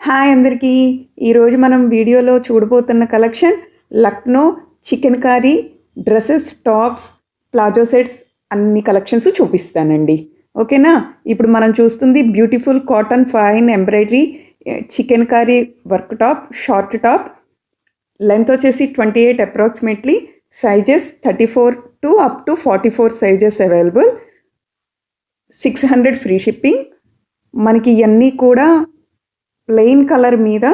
Hi అందరికీ. ఈరోజు మనం వీడియోలో చూడబోతున్న collection Lucknow chikankari dresses, tops, palazzo sets అన్ని కలెక్షన్స్ చూపిస్తానండి. ఓకేనా? ఇప్పుడు మనం చూస్తుంది beautiful cotton fine embroidery chikankari work top, short top. Length వచ్చేసి 28 approximately. Sizes 34 to up to 44 sizes available. 600 free shipping. మనకి ఇవన్నీ కూడా ప్లెయిన్ కలర్ మీద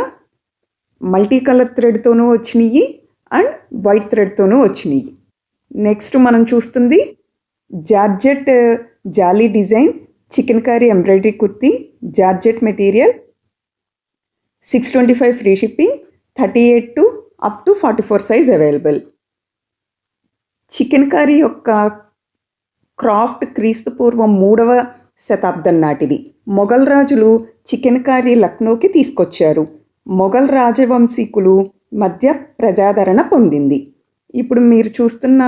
మల్టీ కలర్ థ్రెడ్తోనూ వచ్చినాయి అండ్ వైట్ థ్రెడ్తోనూ వచ్చినాయి. నెక్స్ట్ మనం చూస్తుంది georgette jaali design chikankari embroidery kurti, georgette material. 625 free shipping. 38 to up to 44 size available. Chicken curry యొక్క క్రాఫ్ట్ క్రీస్తు పూర్వం 3వ శతాబ్దం నాటిది. మొఘల్ రాజులు చికెన్ కర్రీ లక్నోకి తీసుకొచ్చారు. మొఘల్ రాజవంశీకులు మధ్య ప్రజాదరణ పొందింది. ఇప్పుడు మీరు చూస్తున్న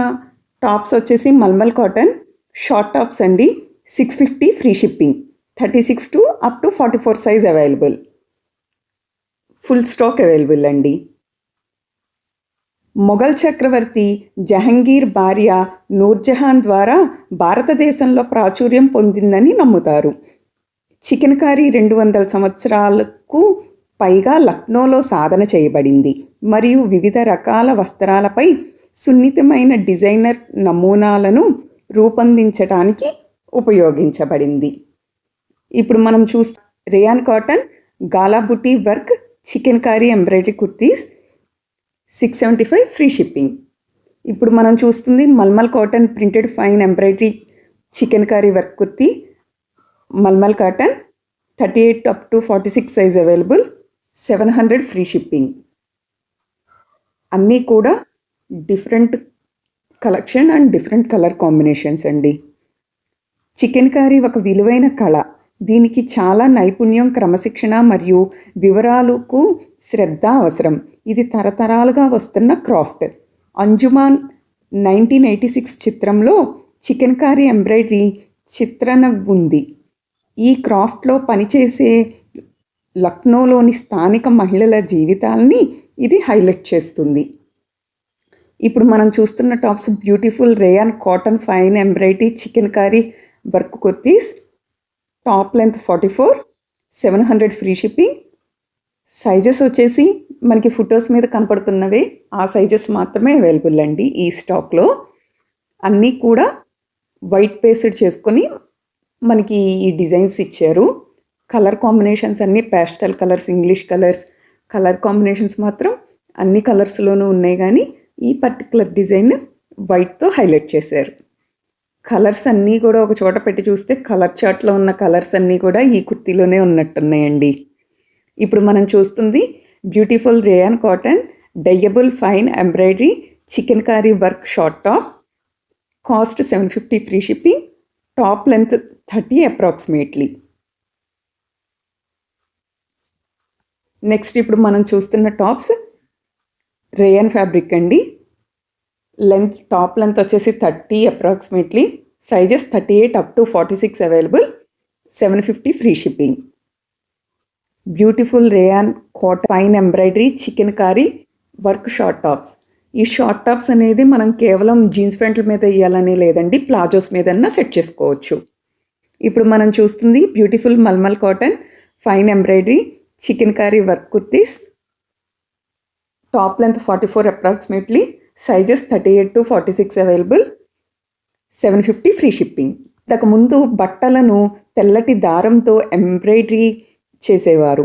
టాప్స్ వచ్చేసి మల్మల్ కాటన్ షార్ట్ టాప్స్ అండి. 650 free shipping. 36 to up to 44 size available. Full stock available అండి. మొఘల్ చక్రవర్తి జహంగీర్ భార్య నూర్జహాన్ ద్వారా భారతదేశంలో ప్రాచుర్యం పొందిందని నమ్ముతారు. చికెన్ కర్రీ 200 సంవత్సరాలకు పైగా లక్నోలో సాధన చేయబడింది మరియు వివిధ రకాల వస్త్రాలపై సున్నితమైన డిజైనర్ నమూనాలను రూపొందించడానికి ఉపయోగించబడింది. ఇప్పుడు మనం రేయాన్ కాటన్ గాలా బుటీ work chikankari embroidery kurtis 675 free shipping. ఇప్పుడు మనం చూస్తుంది malmal cotton printed fine embroidery chikankari work kurti, malmal cotton 38 up to 46 size available. 700 free shipping. అన్నీ కూడా different collection and different colour combinations అండి. చికెన్ కర్రీ ఒక విలువైన కళ. దీనికి చాలా నైపుణ్యం, క్రమశిక్షణ మరియు వివరాలకు శ్రద్ధ అవసరం. ఇది తరతరాలుగా వస్తున్న క్రాఫ్ట్. అంజుమాన్ 1986 చిత్రంలో చికెన్ కర్రీ ఎంబ్రాయిడరీ చిత్రణ ఉంది. ఈ క్రాఫ్ట్లో పనిచేసే లక్నోలోని స్థానిక మహిళల జీవితాలని ఇది హైలైట్ చేస్తుంది. ఇప్పుడు మనం చూస్తున్న tops beautiful rayon cotton fine embroidery chikankari work kurtis. Top length 44, 700 free shipping. Sizes వచ్చేసి మనకి ఫొటోస్ మీద కనపడుతున్నవే ఆ సైజెస్ మాత్రమే అవైలబుల్ అండి ఈ స్టాక్లో. అన్నీ కూడా వైట్ పేస్టెడ్ చేసుకొని మనకి ఈ డిజైన్స్ ఇచ్చారు. కలర్ కాంబినేషన్స్ అన్నీ pastel colours, English colours. Colour combinations మాత్రం అన్ని కలర్స్లోనూ ఉన్నాయి, కానీ ఈ పర్టికులర్ డిజైన్ వైట్తో హైలైట్ చేశారు. కలర్స్ అన్నీ కూడా ఒక చోట పెట్టి చూస్తే కలర్ చార్ట్లో ఉన్న కలర్స్ అన్నీ కూడా ఈ కుర్తీలోనే ఉన్నట్టున్నాయండి. ఇప్పుడు మనం చూస్తుంది beautiful rayon cotton dyeable fine embroidery chikankari work short top. Cost 750 free shipping. Top length 30 approximately. Next ఇప్పుడు మనం చూస్తున్న టాప్స్ రేయాన్ ఫ్యాబ్రిక్ అండి. టాప్ లెంత్ వచ్చేసి 30 approximately. Sizes 38 up to 46 available. 750 free shipping. Beautiful rayon cotton fine embroidery chikankari work short tops. ఈ short tops అనేది మనం కేవలం jeans ప్యాంట్ల మీద వేయాలని లేదండి, ప్లాజోస్ మీదన్నా సెట్ చేసుకోవచ్చు. ఇప్పుడు మనం చూస్తుంది beautiful malmal cotton fine embroidery chikankari work kurtis. Top length 44 approximately. Sizes 38 to 46 available. 750 free shipping. ఇంతకుముందు బట్టలను తెల్లటి దారంతో ఎంబ్రాయిడరీ చేసేవారు.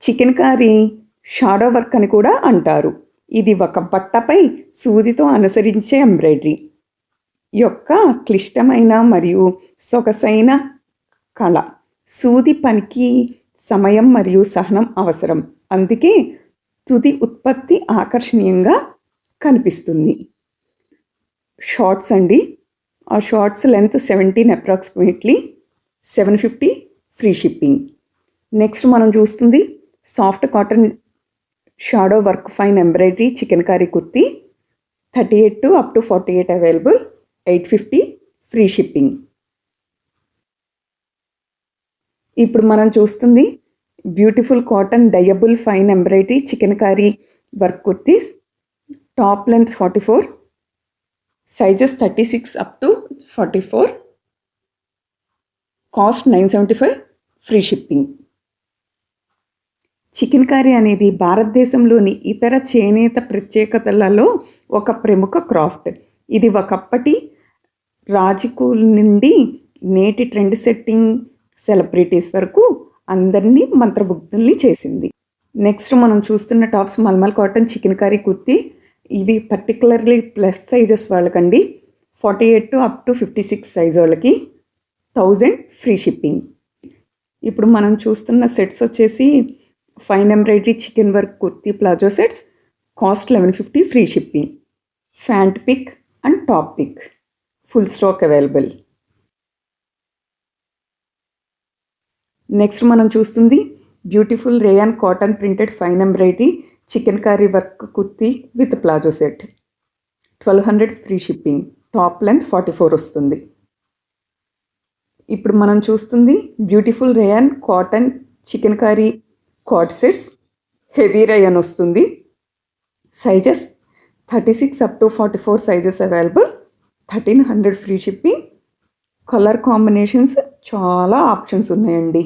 చికెన్ కర్రీ షాడో వర్క్ అని కూడా అంటారు. ఇది ఒక బట్టపై సూదితో అనుసరించే ఎంబ్రాయిడరీ యొక్క క్లిష్టమైన మరియు సొగసైన కళ. సూది పనికి సమయం మరియు సహనం అవసరం, అందుకే తుది ఉత్పత్తి ఆకర్షణీయంగా కనిపిస్తుంది. షార్ట్స్ అండి. ఆ shorts length 17 approximately. 750 free shipping. Next మనం చూస్తుంది soft cotton shadow work fine embroidery chikankari kurti. 38 to up to 48 available. 850 free shipping. ఇప్పుడు మనం చూస్తుంది beautiful cotton dyeable fine embroidery chikankari work kurtis. Top length 44, sizes 36 up to 44. Cost 975, free shipping. Chikankari అనేది భారతదేశంలోని ఇతర చేనేత ప్రత్యేకతలలో ఒక ప్రముఖ క్రాఫ్ట్. ఇది ఒకప్పటి రాజకీయుల నుండి నేటి ట్రెండ్ సెట్టింగ్ సెలబ్రిటీస్ వరకు అందరినీ మంత్రముగ్ధుల్ని చేసింది. నెక్స్ట్ మనం చూస్తున్న టాప్స్ మల్మల్ కాటన్ చికెన్కారీ కుర్తీ. ఇవి పర్టికులర్లీ ప్లస్ సైజెస్ వాళ్ళకండి. 48 టు అప్ టు 56 సైజ్ వాళ్ళకి 1000, ఫ్రీ షిప్పింగ్. ఇప్పుడు మనం చూస్తున్న సెట్స్ వచ్చేసి fine embroidery chikan work kurti palazzo sets. Cost 1150, free shipping. Pant pic and top pic, full stock available. Next మనం చూస్తుంది beautiful rayon cotton printed fine embroidery chikankari work kurti with palazzo set. 1200, free shipping. Top length 44 వస్తుంది. ఇప్పుడు మనం చూస్తుంది beautiful rayon cotton chikankari cord sets. Heavy rayon వస్తుంది. Sizes 36 up to 44 sizes available. 1300, free shipping. Colour combinations చాలా options ఉన్నాయండి.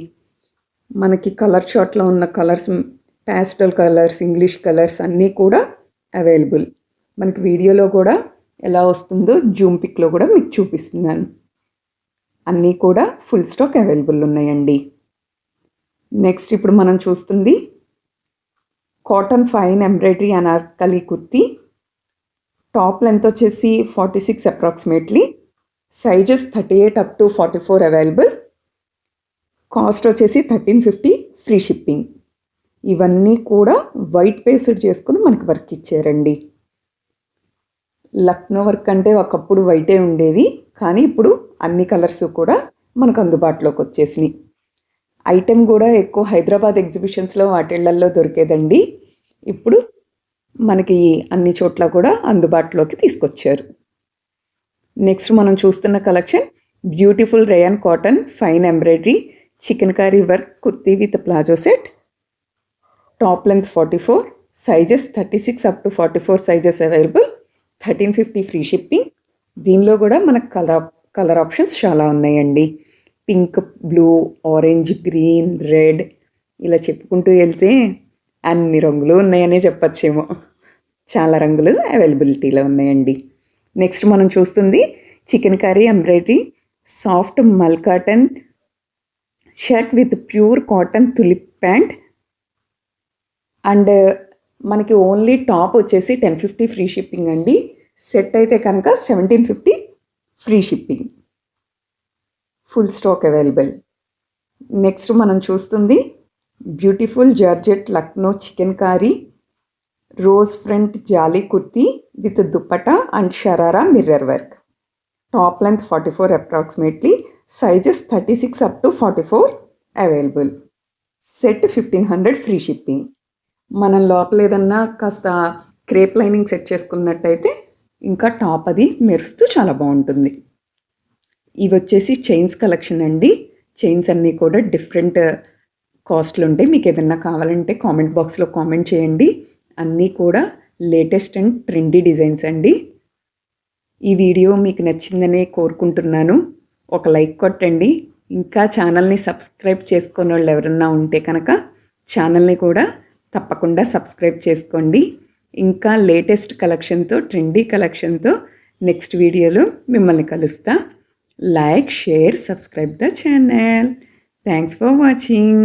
మనకి colour షార్ట్లో ఉన్న colours, pastel colours, English colours అన్నీ కూడా అవైలబుల్. మనకి వీడియోలో కూడా ఎలా వస్తుందో జూమ్ పిక్లో కూడా మీకు చూపిస్తున్నాను. అన్నీ కూడా ఫుల్ స్టాక్ అవైలబుల్ ఉన్నాయండి. నెక్స్ట్ ఇప్పుడు మనం చూస్తుంది cotton fine embroidery Anarkali kurti. Top length వచ్చేసి 46 approximately. Sizes 38 up to 44 available. Cost వచ్చేసి 1350, ఫ్రీ షిప్పింగ్. ఇవన్నీ కూడా వైట్ పేస్డ్ చేసుకుని మనకి వర్క్ ఇచ్చారండి. లక్నో వర్క్ అంటే ఒకప్పుడు వైటే ఉండేవి, కానీ ఇప్పుడు అన్ని కలర్స్ కూడా మనకు అందుబాటులోకి వచ్చేసినాయి. ఐటెం కూడా ఎక్కువ హైదరాబాద్ ఎగ్జిబిషన్స్లో వాటిళ్లల్లో దొరికేదండి. ఇప్పుడు మనకి అన్ని చోట్ల కూడా అందుబాటులోకి తీసుకొచ్చారు. నెక్స్ట్ మనం చూస్తున్న collection beautiful rayon cotton fine embroidery chikankari work kurti with palazzo set. Top length 44, sizes 36 up to 44 sizes available. 1350, free shipping. దీనిలో కూడా మనకు కలర్ ఆప్షన్స్ చాలా ఉన్నాయండి. Pink, blue, orange, green, red ఇలా చెప్పుకుంటూ వెళ్తే అన్ని రంగులు ఉన్నాయనే చెప్పచ్చేమో. చాలా రంగులు అవైలబిలిటీలో ఉన్నాయండి. నెక్స్ట్ మనం చూస్తుంది chikankari embroidery soft mul cotton shirt with pure cotton tulip pant. And మనకి ఓన్లీ టాప్ వచ్చేసి 1050, ఫ్రీ షిప్పింగ్ అండి. సెట్ అయితే కనుక 1750, free shipping. Full stock available. Next మనం చూస్తుంది beautiful georgette Lucknow chikankari rose front jaali kurti with dupatta and sharara mirror work. Top length 44 approximately. Sizes 36 up to 44 available. Set 1500, free shipping. మనం లోపల ఏదన్నా కాస్త క్రేప్ లైనింగ్ సెట్ చేసుకున్నట్టయితే ఇంకా టాప్ అది మెరుస్తూ చాలా బాగుంటుంది. ఇవి వచ్చేసి చైన్స్ కలెక్షన్ అండి. చైన్స్ అన్నీ కూడా డిఫరెంట్ కాస్ట్లు ఉంటాయి. మీకు ఏదన్నా కావాలంటే కామెంట్ బాక్స్లో కామెంట్ చేయండి. అన్నీ కూడా లేటెస్ట్ అండ్ ట్రెండీ డిజైన్స్ అండి. ఈ వీడియో మీకు నచ్చిందనే కోరుకుంటున్నాను. ఒక లైక్ కొట్టండి. ఇంకా ఛానల్ని సబ్స్క్రైబ్ చేసుకునే వాళ్ళు ఎవరన్నా ఉంటే కనుక ఛానల్ని కూడా తప్పకుండా సబ్స్క్రైబ్ చేసుకోండి. ఇంకా లేటెస్ట్ కలెక్షన్తో, ట్రెండీ కలెక్షన్తో నెక్స్ట్ వీడియోలో మిమ్మల్ని కలుస్తా. Like, share, subscribe the channel. Thanks for watching.